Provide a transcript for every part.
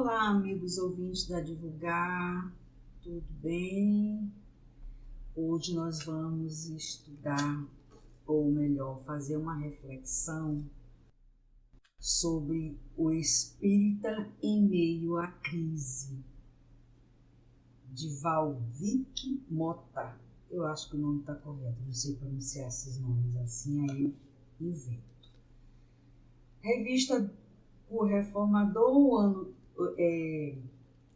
Olá, amigos ouvintes da Divulgar, tudo bem? Hoje nós vamos estudar, ou melhor, fazer uma reflexão sobre o espírita em meio à crise, de Valvik Mota. Eu acho que o nome está correto, não sei pronunciar esses nomes assim, aí eu invento. Revista por Reformador,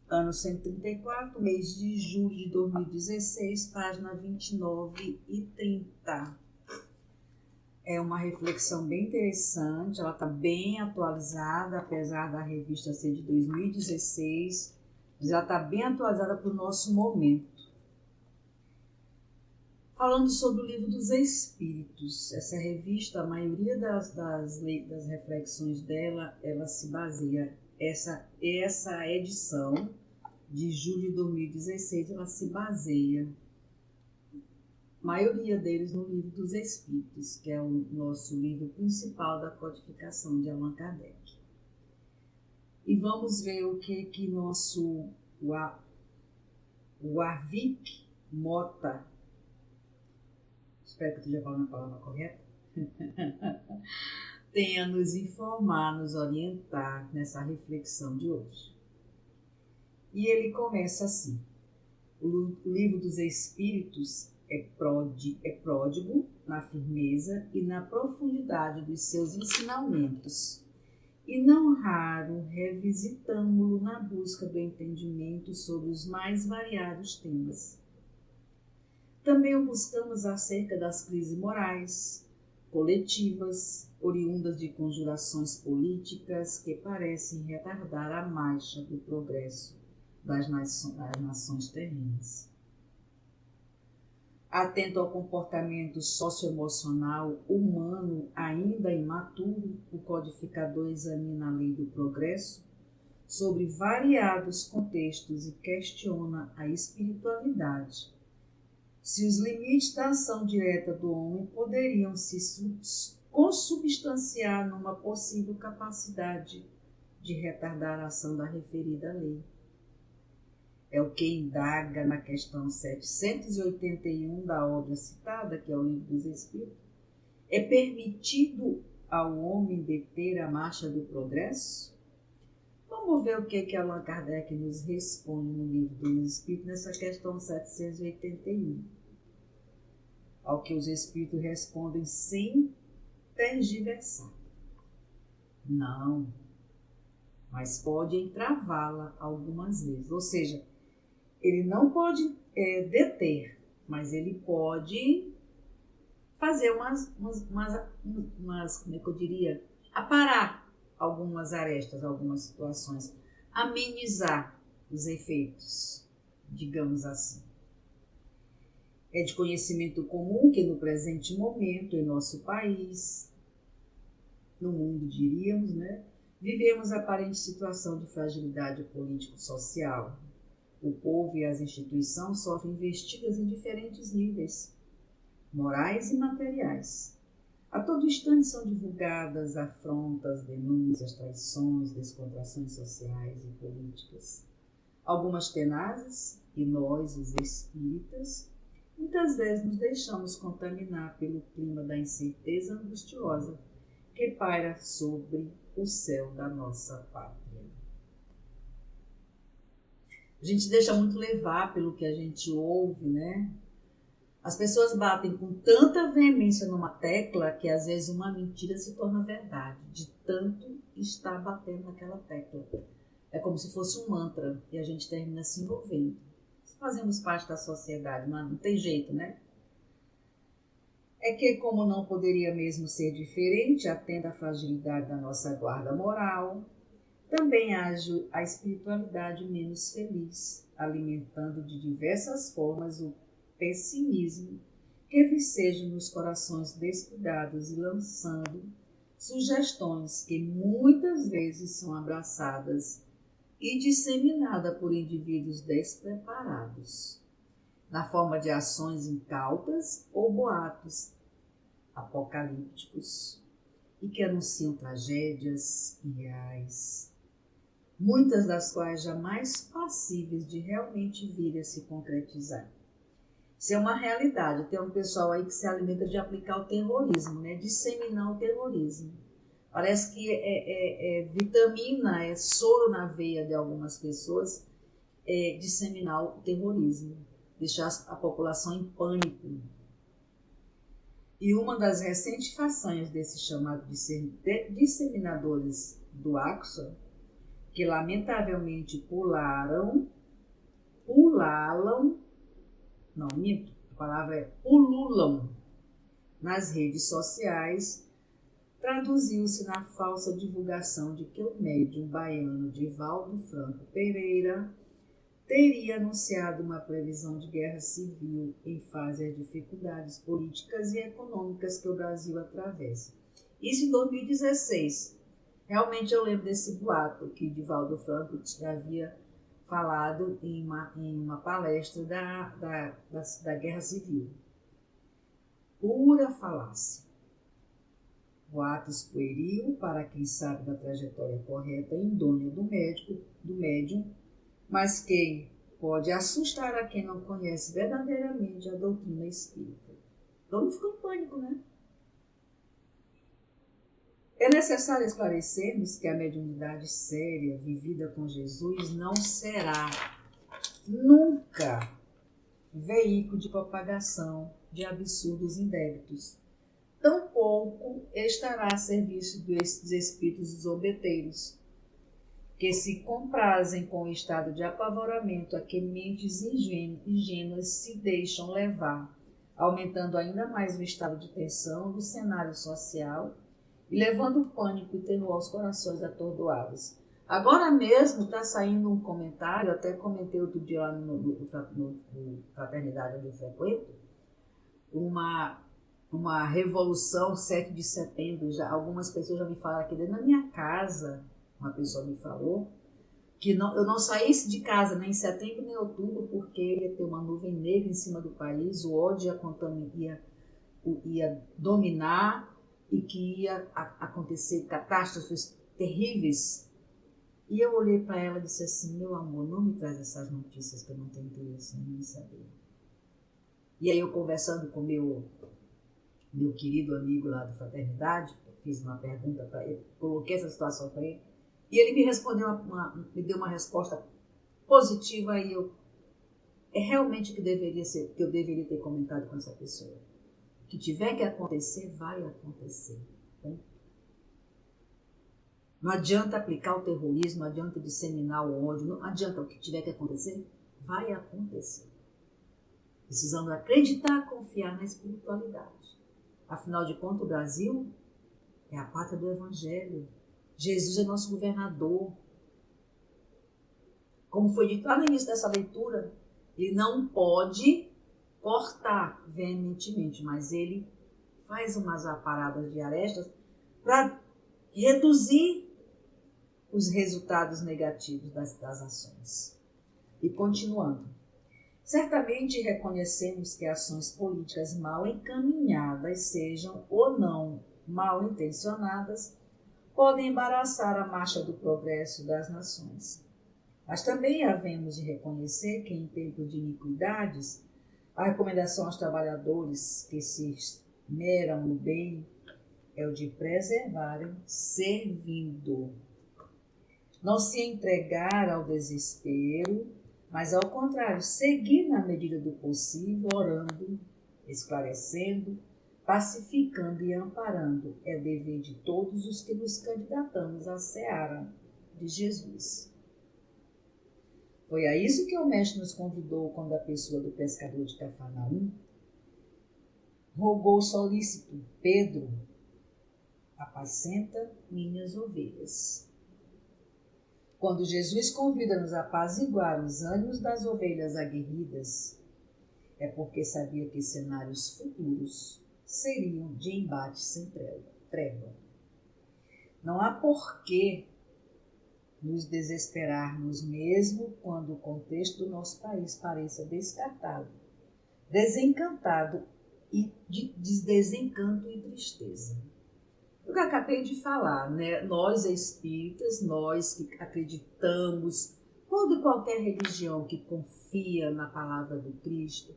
ano 134, mês de julho de 2016, página 29 e 30. É uma reflexão bem interessante, ela está bem atualizada, apesar da revista ser de 2016, mas ela está bem atualizada para o nosso momento. Falando sobre o Livro dos Espíritos, essa revista, a maioria das reflexões dela, ela se baseia, essa edição de julho de 2016, ela se baseia, a maioria deles, no Livro dos Espíritos, que é o nosso livro principal da codificação de Allan Kardec. E vamos ver o que nosso Valvik Mota, espero que eu esteja falando a palavra correta, tenha nos informar, nos orientar nessa reflexão de hoje. E ele começa assim: o Livro dos Espíritos é pródigo na firmeza e na profundidade dos seus ensinamentos, e não raro revisitamo-lo na busca do entendimento sobre os mais variados temas. Também o buscamos acerca das crises morais, coletivas, oriundas de conjurações políticas que parecem retardar a marcha do progresso das nações terrenas. Atento ao comportamento socioemocional humano ainda imaturo, o codificador examina a lei do progresso sobre variados contextos e questiona a espiritualidade. Se os limites da ação direta do homem poderiam se consubstanciar numa possível capacidade de retardar a ação da referida lei. É o que indaga na questão 781 da obra citada, que é o Livro dos Espíritos. É permitido ao homem deter a marcha do progresso? Vamos ver o que Allan Kardec nos responde no Livro dos Espíritos nessa questão 781. Ao que os Espíritos respondem sem tergiversar: não, mas pode entravá-la algumas vezes. Ou seja, ele não pode deter, mas ele pode fazer como é que eu diria? Aparar algumas arestas, algumas situações, amenizar os efeitos, digamos assim. É de conhecimento comum que no presente momento, em nosso país, no mundo diríamos, vivemos aparente situação de fragilidade político-social. O povo e as instituições sofrem investidas em diferentes níveis, morais e materiais. A todo instante são divulgadas afrontas, denúncias, traições, descontrações sociais e políticas. Algumas tenazes, e nós, os espíritas, muitas vezes nos deixamos contaminar pelo clima da incerteza angustiosa que paira sobre o céu da nossa pátria. A gente deixa muito levar pelo que a gente ouve, As pessoas batem com tanta veemência numa tecla que às vezes uma mentira se torna verdade, de tanto estar batendo naquela tecla. É como se fosse um mantra e a gente termina se envolvendo. Fazemos parte da sociedade, mas não tem jeito, É que, como não poderia mesmo ser diferente, atenda à fragilidade da nossa guarda moral, também age a espiritualidade menos feliz, alimentando de diversas formas o pessimismo que viceja nos corações descuidados e lançando sugestões que muitas vezes são abraçadas e disseminadas por indivíduos despreparados, na forma de ações incautas ou boatos apocalípticos e que anunciam tragédias irreais. muitas das quais jamais passíveis de realmente vir a se concretizar. Isso é uma realidade. Tem um pessoal aí que se alimenta de aplicar o terrorismo, né? Disseminar o terrorismo. Parece que é vitamina, é soro na veia de algumas pessoas, disseminar o terrorismo, deixar a população em pânico. E uma das recentes façanhas desses chamados disseminadores do Aqsa, que lamentavelmente pularam, não, minto, a palavra é pululam nas redes sociais, traduziu-se na falsa divulgação de que o médium baiano Divaldo Franco Pereira teria anunciado uma previsão de guerra civil em face às dificuldades políticas e econômicas que o Brasil atravessa. Isso em 2016. Realmente eu lembro desse boato que Divaldo Franco havia falado em uma palestra da Guerra Civil. Pura falácia. Boatos pueril para quem sabe da trajetória correta e idônea do médium, mas quem pode assustar a quem não conhece verdadeiramente a doutrina espírita. Todo mundo ficou em pânico, né? É necessário esclarecermos que a mediunidade séria, vivida com Jesus, não será nunca veículo de propagação de absurdos indébitos. Tampouco estará a serviço dos espíritos zombeteiros, que se comprazem com o estado de apavoramento a que mentes ingênuas se deixam levar, aumentando ainda mais o estado de tensão do cenário social e levando pânico e terror aos corações atordoados. Agora mesmo está saindo um comentário, até comentei outro dia lá no Fraternidade onde eu frequento, uma revolução 7 de setembro. Algumas pessoas já me falaram aqui dentro da minha casa, uma pessoa me falou, que eu não saísse de casa nem em setembro nem em outubro, porque ia ter uma nuvem negra em cima do país, o ódio ia dominar, e que ia acontecer catástrofes terríveis. E eu olhei para ela e disse assim: meu amor, não me traz essas notícias que eu não tenho interesse em saber. E aí eu, conversando com meu querido amigo lá da Fraternidade, fiz uma pergunta para ele, coloquei essa situação para ele, e ele me respondeu, me deu uma resposta positiva, e é realmente o que deveria ser, que eu deveria ter comentado com essa pessoa. O que tiver que acontecer, vai acontecer. Né? Não adianta aplicar o terrorismo, não adianta disseminar o ódio, não adianta. O que tiver que acontecer, vai acontecer. Precisamos acreditar, confiar na espiritualidade. Afinal de contas, o Brasil é a pátria do Evangelho. Jesus é nosso governador. Como foi dito lá no início dessa leitura, ele não pode cortar veementemente, mas ele faz umas aparadas de arestas para reduzir os resultados negativos das ações. E continuando, certamente reconhecemos que ações políticas mal encaminhadas, sejam ou não mal intencionadas, podem embaraçar a marcha do progresso das nações. Mas também havemos de reconhecer que em tempos de iniquidades, a recomendação aos trabalhadores que se esmeram no bem é o de preservarem servindo. Não se entregar ao desespero, mas ao contrário, seguir na medida do possível, orando, esclarecendo, pacificando e amparando. É dever de todos os que nos candidatamos à seara de Jesus. Foi a isso que o mestre nos convidou quando a pessoa do pescador de Cafarnaum rogou solícito: Pedro, apacenta minhas ovelhas. Quando Jesus convida-nos a apaziguar os ânimos das ovelhas aguerridas, é porque sabia que cenários futuros seriam de embate sem trégua. Não há porquê nos desesperarmos mesmo quando o contexto do nosso país pareça descartado, desencantado e de desencanto e tristeza. Eu acabei de falar, né? Nós espíritas, nós que acreditamos, toda e qualquer religião que confia na palavra do Cristo,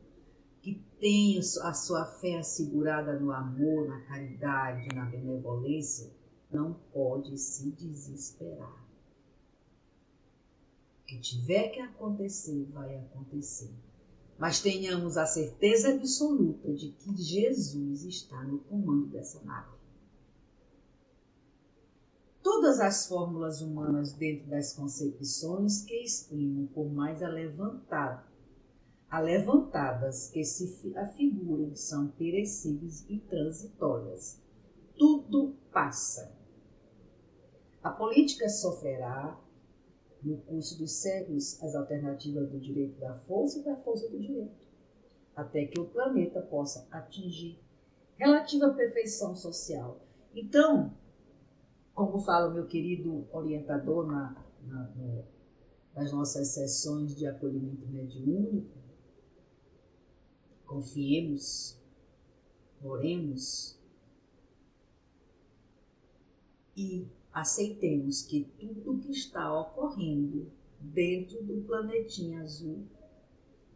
que tem a sua fé assegurada no amor, na caridade, na benevolência, não pode se desesperar. O que tiver que acontecer, vai acontecer. Mas tenhamos a certeza absoluta de que Jesus está no comando dessa nave. Todas as fórmulas humanas dentro das concepções que exprimam, por mais alevantadas que se afigurem, são perecíveis e transitórias. Tudo passa. A política sofrerá, no curso dos séculos, as alternativas do direito da força e da força do direito, até que o planeta possa atingir relativa perfeição social. Então, como fala o meu querido orientador nas nossas sessões de acolhimento mediúnico, confiemos, oremos e aceitemos que tudo que está ocorrendo dentro do planetinha azul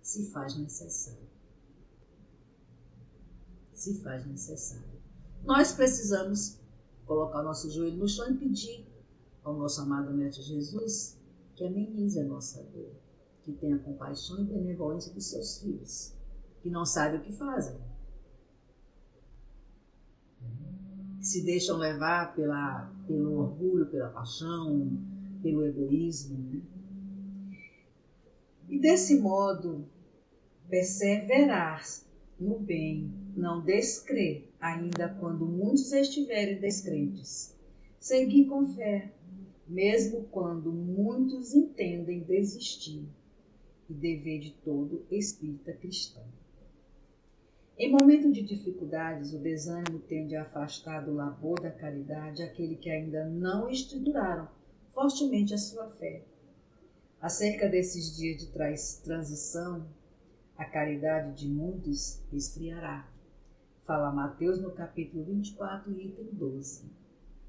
se faz necessário. Se faz necessário. Nós precisamos colocar o nosso joelho no chão e pedir ao nosso amado Mestre Jesus que amenize a nossa dor, que tenha compaixão e benevolência dos seus filhos, que não sabem o que fazem, se deixam levar pelo orgulho, pela paixão, pelo egoísmo, né? E desse modo, perseverar no bem, não descrer, ainda quando muitos estiverem descrentes. Seguir com fé, mesmo quando muitos entendem desistir, e dever de todo espírita cristão. Em momento de dificuldades, o desânimo tende a afastar do labor da caridade aquele que ainda não estruturaram fortemente a sua fé. Acerca desses dias de transição, a caridade de muitos esfriará. Fala Mateus no capítulo 24, item 12,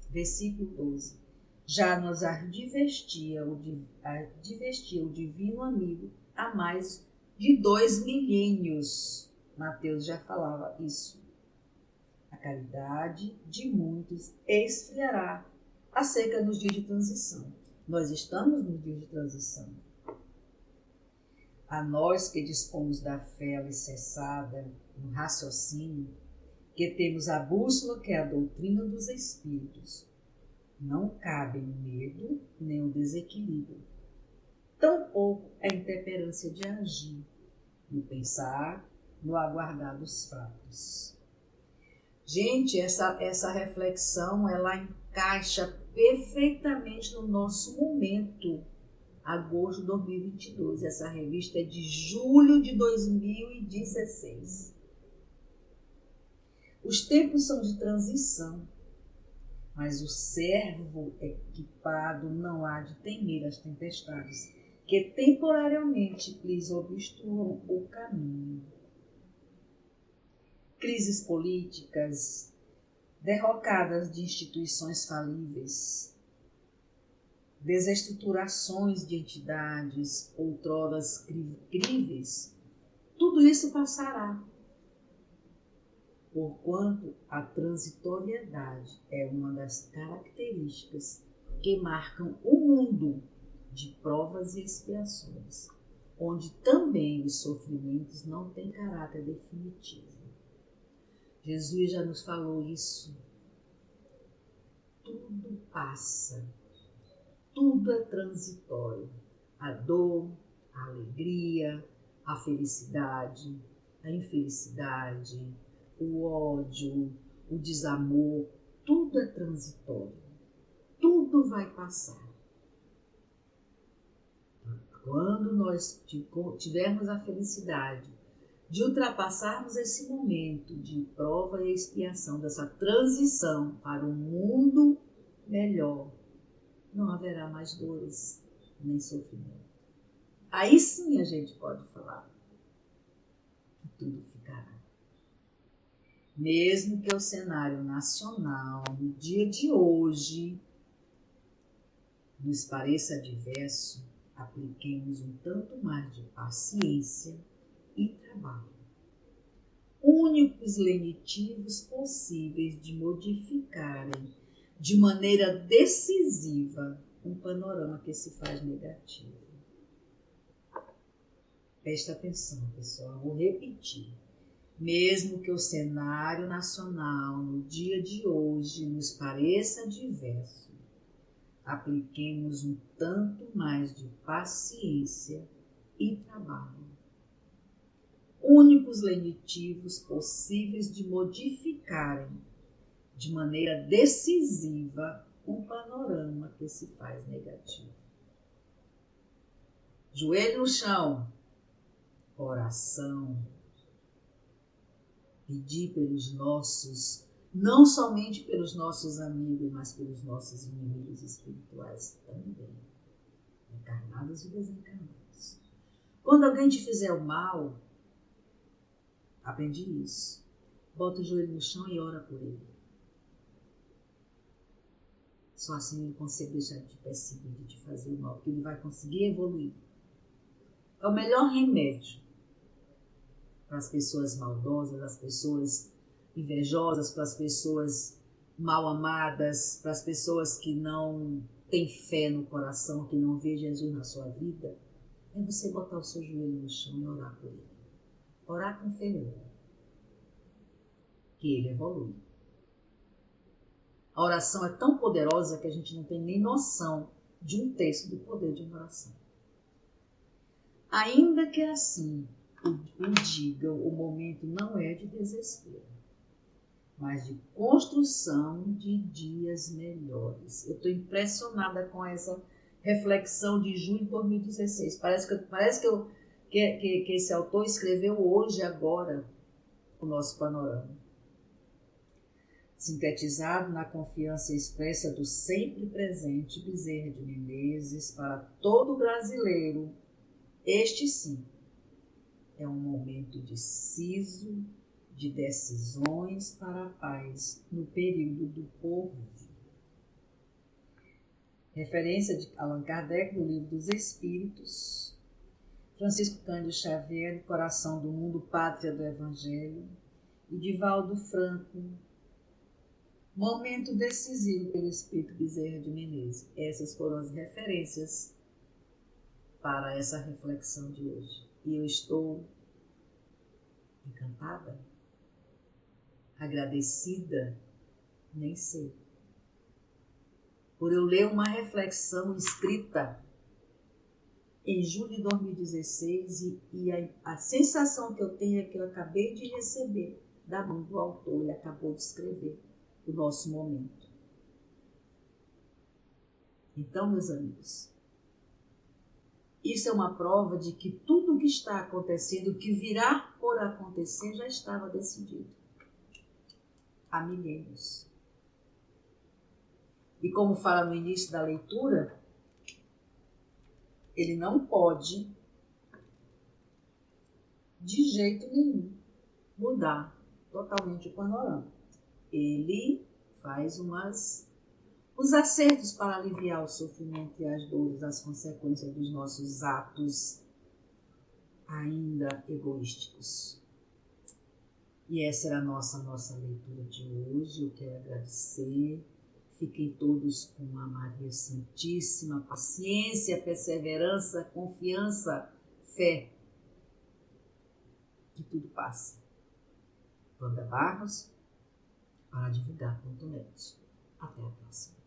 versículo 12. Já nos advertia o divino amigo há mais de 2 milênios. Mateus já falava isso. A caridade de muitos esfriará acerca dos dias de transição. Nós estamos nos dias de transição. A nós que dispomos da fé alicerçada no raciocínio, que temos a bússola que é a doutrina dos espíritos, não cabem o medo nem o desequilíbrio, tampouco a intemperância de agir, no pensar, no aguardar dos fatos. Gente, essa reflexão, ela encaixa perfeitamente no nosso momento, agosto de 2022. Essa revista é de julho de 2016. Os tempos são de transição, mas o servo equipado não há de temer as tempestades, que temporariamente lhes obstruam o caminho. Crises políticas, derrocadas de instituições falíveis, desestruturações de entidades outroras críveis, tudo isso passará, porquanto a transitoriedade é uma das características que marcam o mundo de provas e expiações, onde também os sofrimentos não têm caráter definitivo. Jesus já nos falou isso. Tudo passa, tudo é transitório. A dor, a alegria, a felicidade, a infelicidade, o ódio, o desamor, tudo é transitório. Tudo vai passar. Quando nós tivermos a felicidade de ultrapassarmos esse momento de prova e expiação, dessa transição para um mundo melhor, não haverá mais dores nem sofrimento. Aí sim a gente pode falar que tudo ficará. Mesmo que o cenário nacional, no dia de hoje, nos pareça adverso, apliquemos um tanto mais de paciência e trabalho. Únicos lenitivos possíveis de modificarem de maneira decisiva um panorama que se faz negativo. Presta atenção, pessoal, vou repetir. Mesmo que o cenário nacional no dia de hoje nos pareça adverso, apliquemos um tanto mais de paciência e trabalho. Únicos lenitivos possíveis de modificarem de maneira decisiva um panorama que se faz negativo. Joelho no chão, oração. Pedir pelos nossos, não somente pelos nossos amigos, mas pelos nossos inimigos espirituais também, encarnados e desencarnados. Quando alguém te fizer o mal, aprendi isso. Bota o joelho no chão e ora por ele. Só assim ele consegue deixar de te perseguir, de te fazer o mal, porque ele vai conseguir evoluir. É o melhor remédio para as pessoas maldosas, as pessoas invejosas, para as pessoas mal amadas, para as pessoas que não têm fé no coração, que não vê Jesus na sua vida, é você botar o seu joelho no chão e orar por ele. Orar com fé, que ele evolui. A oração é tão poderosa que a gente não tem nem noção de um terço do poder de uma oração. Ainda que assim o digam, o momento não é de desespero, mas de construção de dias melhores. Eu estou impressionada com essa reflexão de junho de 2016. Parece que esse autor escreveu hoje, agora, o nosso panorama. Sintetizado na confiança expressa do sempre presente Bezerra de Menezes para todo brasileiro, este sim é um momento deciso de decisões para a paz no período do povo. Referência de Allan Kardec do Livro dos Espíritos, Francisco Cândido Xavier, Coração do Mundo, Pátria do Evangelho, e Divaldo Franco, Momento Decisivo, pelo Espírito Bezerra de Menezes. Essas foram as referências para essa reflexão de hoje. E eu estou encantada, agradecida, nem sei, por eu ler uma reflexão escrita em julho de 2016 e a sensação que eu tenho é que eu acabei de receber da mão do autor, ele acabou de escrever o nosso momento. Então, meus amigos, isso é uma prova de que tudo o que está acontecendo, o que virá por acontecer, já estava decidido há milênios. E como fala no início da leitura, ele não pode, de jeito nenhum, mudar totalmente o panorama. Ele faz uns acertos para aliviar o sofrimento e as dores, as consequências dos nossos atos ainda egoísticos. E essa era a nossa leitura de hoje. Eu quero agradecer. Fiquem todos com a Maria Santíssima, paciência, perseverança, confiança, fé, que tudo passa. Wanda Barros, para divulgar.net. Até a próxima.